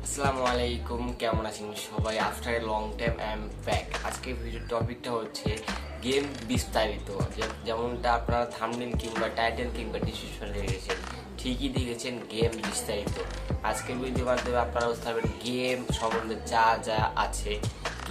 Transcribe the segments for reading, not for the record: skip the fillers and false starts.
আসসালামু আলাইকুম, কেমন আছেন সবাই? After a long time I am back. আজকে ভিডিওর টপিকটা হচ্ছে গেম বিস্তারিত। যেমনটা আপনারা থাম্বনেল কিংবা টাইটেল কিংবা ডিসক্রিপশনে দেখেছেন, ঠিকই দেখেছেন, গেম বিস্তারিত। আজকের ভিডিওর মাধ্যমে আপনারা বুঝতে পারবেন গেম সম্বন্ধে যা যা আছে,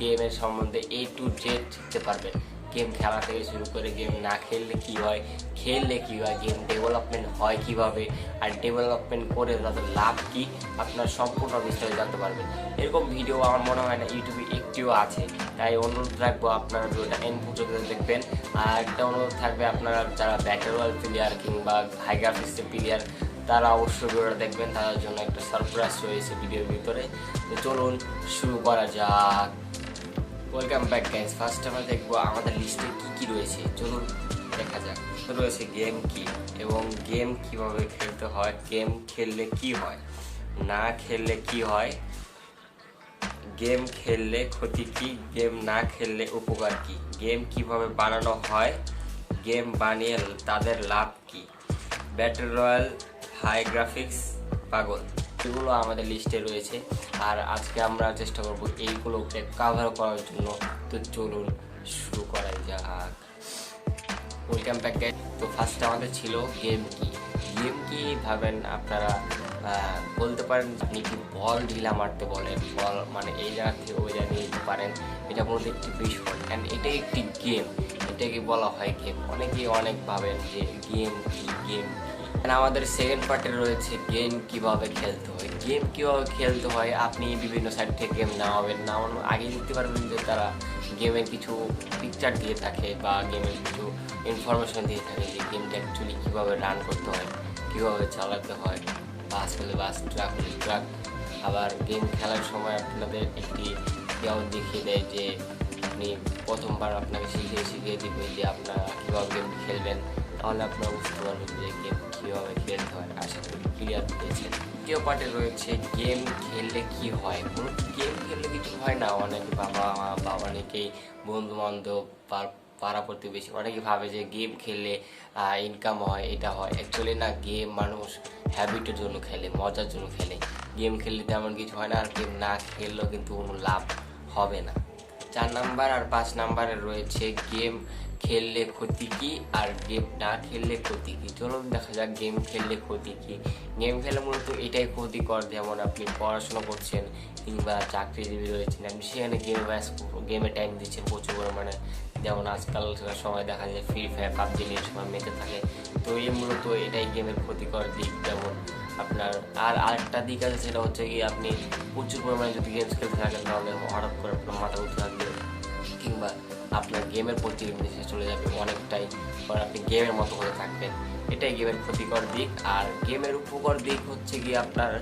গেমের সম্বন্ধে A to Z শিখতে পারবেন। গেম খেলা থেকে শুরু করে গেম না খেললে কী হয়, খেললে কী হয়, গেম ডেভেলপমেন্ট হয় কীভাবে, আর ডেভেলপমেন্ট করে তাদের লাভ কী, আপনার সম্পূর্ণ বিস্তারিত জানতে পারবেন। এরকম ভিডিও আমার মনে হয় না ইউটিউবে একটিও আছে। তাই অনুরোধ রাখবো আপনারা ভিডিওটা এন্ড পর্যন্ত দেখবেন। আর একটা অনুরোধ থাকবে, আপনারা যারা ব্যাটল রয়্যাল প্লেয়ার কিংবা হাই গ্রাফিক্সের প্লেয়ার, তারা অবশ্যই ভিডিওটা দেখবেন। তাদের জন্য একটা সারপ্রাইজ রয়েছে ভিডিওর ভিতরে। তো চলুন শুরু করা যাক। Welcome back guys. ফার্স্ট আমরা দেখবো আমাদের লিস্টে কি কি রয়েছে, চলুন দেখা যাক। রয়েছে গেম কি এবং গেম কিভাবে খেলতে হয়, গেম খেললে কি হয়, না খেললে কি হয়, গেম খেললে ক্ষতি কি, গেম না খেললে উপকার কি, গেম কিভাবে বানানো হয়, গেম বানিয়ে তাদের লাভ কি, ব্যাটল রয়্যাল, হাই গ্রাফিক্স, পাগল, এগুলো আমাদের লিস্টে রয়েছে। আর আজকে আমরা চেষ্টা করব এইগুলোকে কাভার করার জন্য। তো চলুন শুরু করা যাক। Welcome back guys. তো ফার্স্ট আমাদের ছিল গেম কি। গেম কি ভাবেন আপনারা, বলতে পারেন আপনি কি বল ঢিলা মারতে বলেন, বল মানে এই জায়গা থেকে ওই জায়গায় নিয়ে যেতে পারেন, এটা মধ্যে একটি বিষয় অ্যান্ড এটা একটি গেম, এটাকে বলা হয় গেম। অনেকেই অনেক ভাবেন যে গেম কি, গেম কি। আমাদের সেকেন্ড পার্টে রয়েছে গেম কিভাবে খেলতে হয়। গেম কিভাবে খেলতে হয়, আপনি বিভিন্ন সাইট থেকে গেম নামাবেন, নামানোর আগে দেখতে পারবেন যে তারা গেমের কিছু পিকচার দিয়ে থাকে বা গেমের কিছু ইনফরমেশন দিয়ে থাকে যে গেমটা অ্যাকচুয়ালি কীভাবে রান করতে হয়, কীভাবে চালাতে হয়, বাস হলে বাস, ট্রাক হলে ট্রাক। আবার গেম খেলার সময় আপনাদের একটি কেউ দেখিয়ে দেয় যে আপনি প্রথমবার আপনাকে শিখিয়ে দিবে যে আপনারা কীভাবে গেম খেলবেন, তাহলে আপনারা বুঝতে পারবেন যে গেম কীভাবে খেলতে হয়। আশা করি ক্লিয়ার পেয়েছেন। দ্বিতীয় পার্টে রয়েছে গেম খেললে কি হয়। কোনো গেম খেললে কিছু হয় না। অনেক বাবা মা বা অনেকেই বন্ধু বান্ধব পাড়া প্রতিবেশী অনেকে ভাবে যে গেম খেললে ইনকাম হয়, এটা হয়। অ্যাকচুয়ালি না, গেম মানুষ হ্যাবিটের জন্য খেলে, মজার জন্য খেলে। গেম খেললে তেমন কিছু হয় না, আর গেম না খেললেও কিন্তু কোনো লাভ হবে না। 4 নাম্বার আর 5 নাম্বারে রয়েছে গেম খেললে ক্ষতি কি আর গেম না খেললে ক্ষতি কি। চলুন দেখা যাক গেম খেললে ক্ষতি কি। গেম খেলে মূলত এটাই ক্ষতিকর, যেমন আপনি পড়াশোনা করছেন কিংবা চাকরিজীবী রয়েছেন, আপনি সেখানে গেমে টাইম দিচ্ছেন প্রচুর পরিমাণে। যেমন আজকালকার সময় দেখা যায় ফ্রি ফায়ার, পাবজি নিয়ে সময় মেতে থাকে। তো এই মূলত এটাই গেমের ক্ষতিকর দিক। যেমন আপনার আরেকটা দিক আছে, সেটা হচ্ছে কি আপনি প্রচুর পরিমাণে যদি গেমস খেলতে থাকেন, তাহলে হঠাৎ করে আপনার মাথা ঘুরতে থাকবে কিংবা আপনার গেমের প্রতি ইন্টারেস্ট চলে যাবে অনেকটাই, কারণ আপনি গেমের মতো করে থাকবেন। এটাই গেমের ক্ষতিকর দিক। আর গেমের উপকর দিক হচ্ছে কি আপনার,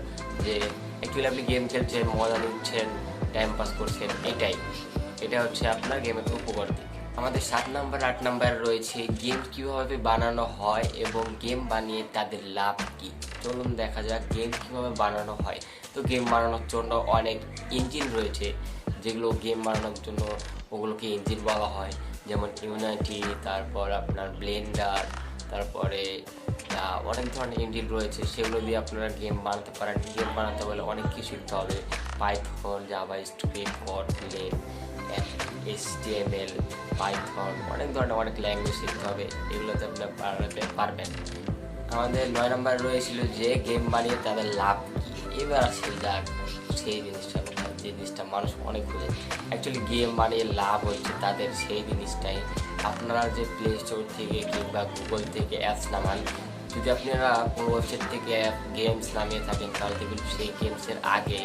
যে অ্যাকচুয়ালি আপনি গেম খেলছেন, মজা নিচ্ছেন, টাইম পাস করছেন, এটা হচ্ছে আপনার গেমের উপকর দিক। আমাদের 7 নাম্বার 8 নাম্বার রয়েছে গেম কীভাবে বানানো হয় এবং গেম বানিয়ে তাদের লাভ কী। চলুন দেখা যাক গেম কীভাবে বানানো হয়। তো গেম বানানোর জন্য অনেক ইঞ্জিন রয়েছে, যেগুলো গেম বানানোর জন্য ওগুলোকে ইঞ্জিন বলা হয়। যেমন ইউনিটি, তারপর আপনার ব্লেন্ডার, তারপরে অনেক ধরনের ইঞ্জিন রয়েছে, সেগুলো দিয়ে আপনারা গেম বানাতে পারেন। গেম বানাতে হলে অনেক কিছু শিখতে হবে, Python, JavaScript, Kotlin, HTML, Python, অনেক ধরনের অনেক ল্যাঙ্গুয়েজ শিখতে হবে, এগুলোতে আপনারা বানাতে পারবেন। আমাদের 9 নাম্বার রয়েছিল যে গেম বানিয়ে তাদের লাভ কী। এবার আসে যাক সেই জিনিসটা, যে জিনিসটা মানুষ অনেক খোঁজে। অ্যাকচুয়ালি গেম বানিয়ে লাভ হচ্ছে তাদের সেই জিনিসটাই। আপনারা যে প্লে স্টোর থেকে কিংবা গুগল থেকে অ্যাপস নামান, যদি আপনারা কোনো ওয়েবসাইট থেকে গেমস নামিয়ে থাকেন, তাহলে দেখবেন সেই গেমসের আগে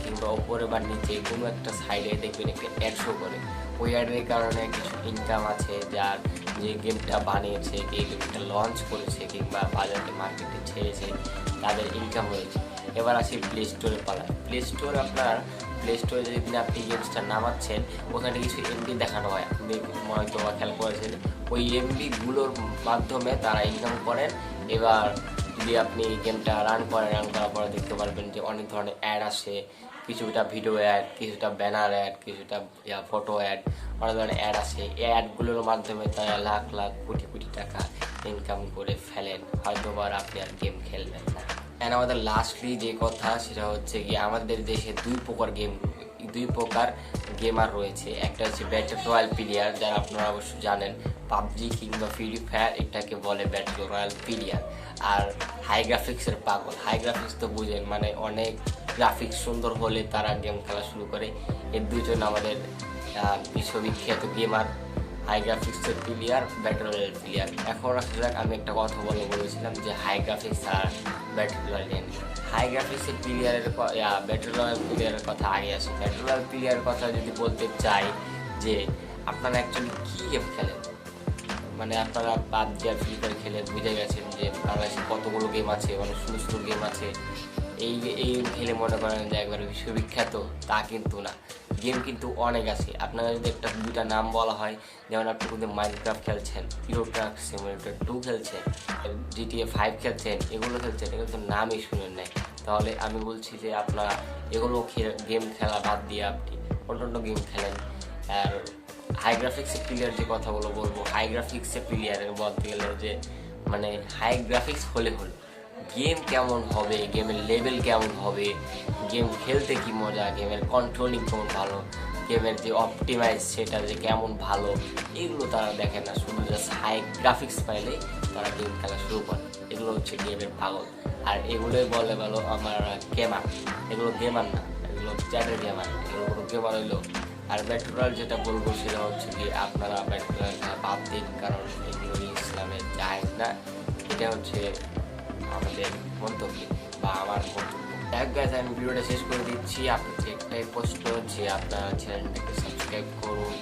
কিংবা ওপরে বা নিচে কোনো একটা সাইডে দেখবেন একটা অ্যাড শো করে। ওই অ্যাডের কারণে কিছু ইনকাম আছে, যার যে গেমটা বানিয়েছে, যে গেমটা লঞ্চ করেছে কিংবা বাজারে মার্কেটে ছেড়েছে, তাদের ইনকাম হয়েছে। এবার আসি প্লে স্টোরে পালা। প্লে স্টোরে যেদিন আপনি গেমসটা নামাচ্ছেন, ওখানে কিছু এমবি দেখানো হয়, আপনি হয়তো খেয়াল করেছেন। ওই এমবিগুলোর মাধ্যমে তারা ইনকাম করেন। এবার যদি আপনি গেমটা রান করার পরে দেখতে পারবেন যে অনেক ধরনের অ্যাড আসে, কিছুটা ভিডিও অ্যাড, কিছুটা ব্যানার অ্যাড, কিছুটা ফটো অ্যাড, অনেক ধরনের অ্যাড আসে। এই অ্যাডগুলোর মাধ্যমে তারা লাখ লাখ কোটি কোটি টাকা ইনকাম করে ফেলেন। হয়তো আপনি আর গেম খেলবেন না। অ্যান্ড আমাদের লাস্টলি যে কথা সেটা হচ্ছে কি আমাদের দেশে দুই প্রকার গেমার রয়েছে। একটা হচ্ছে ব্যাটল রয়্যাল প্লেয়ার, যারা আপনারা অবশ্যই জানেন পাবজি কিংবা ফ্রি ফায়ার এটাকে বলে ব্যাটল রয়্যাল প্লেয়ার। আর হাই গ্রাফিক্সের পাগল, হাই গ্রাফিক্স তো বুঝেন, মানে অনেক গ্রাফিক্স সুন্দর হলে তারা গেম খেলা শুরু করে। এর দুজন আমাদের বিশ্ববিখ্যাত গেমার, হাই গ্রাফিক্সের প্লেয়ার, ব্যাটল রয়্যাল প্লেয়ার। এখন আসলে আমি একটা কথা বলেছিলাম যে হাই গ্রাফিক্স আর ব্যাটল রয়্যাল। হাই গ্রাফিক্সের প্লেয়ারের ব্যাটল রয়্যাল প্লেয়ারের কথা আগে আসে। ব্যাটল রয়্যাল প্লেয়ারের কথা যদি বলতে চাই যে আপনারা অ্যাকচুয়ালি কী গেম খেলেন, মানে আপনারা পাবজি আর ফ্রি ফায়ার খেলে বুঝে গেছেন যে বাংলাদেশে কতগুলো গেম আছে, অনেক সুন্দর সুন্দর গেম আছে। এই গেম খেলে মনে করেন যে একবার বিশ্ববিখ্যাত, তা কিন্তু না। গেম কিন্তু অনেক আছে। আপনারা যদি একটা দুইটা নাম বলা হয়, যেমন আপনি কিন্তু মাইনক্রাফট খেলছেন, ইউরো ট্রাক সিমুলেটর 2 খেলছেন, GTA 5 খেলছেন, এগুলো খেলছেন, এগুলো তো নামই শুনেন নাই। তাহলে আমি বলছি যে আপনারা এগুলো গেম খেলা বাদ দিয়ে আপনি অন্য গেম খেলেন। আর হাই গ্রাফিক্সের প্লেয়ার যে কথাগুলো বলবো, হাই গ্রাফিক্সের প্লেয়ারের বলতে গেলে যে মানে হাই গ্রাফিক্স হলে গেম কেমন হবে, গেমের লেভেল কেমন হবে, গেম খেলতে কি মজা, গেমের কন্ট্রোলিং কেমন ভালো, গেমের যে অপটিমাইজ সেটা যে কেমন ভালো, এগুলো তারা দেখে না। শুধু জাস্ট হাই গ্রাফিক্স পাইলে তারা গেম খেলা শুরু করে। এগুলো হচ্ছে গেমের পাগল। আর এগুলোই বলে ভালো আমার গেমার। এগুলো গেমার না, এগুলো চ্যাটের গেমার, এগুলো কোনো গেমার হইলো। আর ব্যাটল রয়্যাল যেটা বলবো সেটা হচ্ছে কি আপনারা ব্যাটল রয়্যাল খেলা বাদ দিন, কারণ এগুলো ইসলামে জায়েজ না। এটা হচ্ছে আমাদের মন্তব্য বা আমার মন্তব্য। দেখ গাইজ, আমি ভিডিওটা শেষ করে দিচ্ছি। আপনাদের একটাই প্রশ্ন যে আপনারা চ্যানেলটাকে সাবস্ক্রাইব করুন।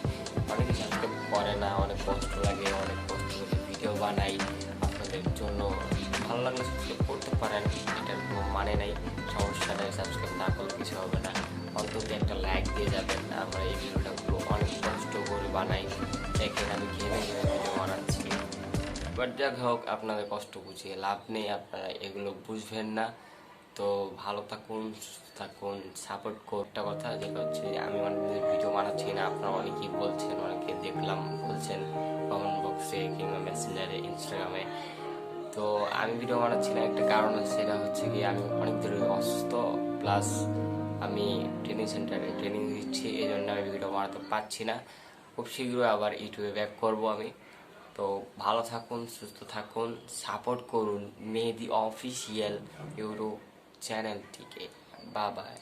অনেকে সাবস্ক্রাইব করে না, অনেক কষ্ট লাগে, অনেক কষ্ট করে ভিডিও বানাই আপনাদের জন্য। ভালো লাগলে সাবস্ক্রাইব করতে পারেন, এটার কোনো মানে নেই, সমস্যা নেই। সাবস্ক্রাইব না করলে কিছু হবে না, অন্তত একটা লাইক দিয়ে যাবেন। আমরা এই ভিডিওটাগুলো অনেক কষ্ট করে বানাই, দেখেন আমি ঘেমে ভিডিও বানাচ্ছি। বাট যাক হোক, আপনাদের কষ্ট বুঝিয়ে লাভ নেই, আপনারা এগুলো বুঝবেন না। তো ভালো থাকুন, সুস্থ থাকুন, সাপোর্ট করতে কথা যেটা হচ্ছে আমি অনেক ভিডিও বানাচ্ছি না। আপনারা অনেকেই বলছেন, অনেকে দেখলাম বলছেন কমেন্ট বক্সে কিংবা মেসেঞ্জারে, ইনস্টাগ্রামে। তো আমি ভিডিও বানাচ্ছি না, একটা কারণ আছে, সেটা হচ্ছে কি আমি অনেক দূরে অসুস্থ, প্লাস আমি ট্রেনিং সেন্টারে ট্রেনিং দিচ্ছি, এই জন্য আমি ভিডিও বানাতে পারছি না। খুব শীঘ্রই আবার ইউটিউবে ব্যাক করবো আমি। তো ভালো থাকুন, সুস্থ থাকুন, সাপোর্ট করুন মেহেদি অফিসিয়াল ইউটিউব চ্যানেলটিকে। Bye bye.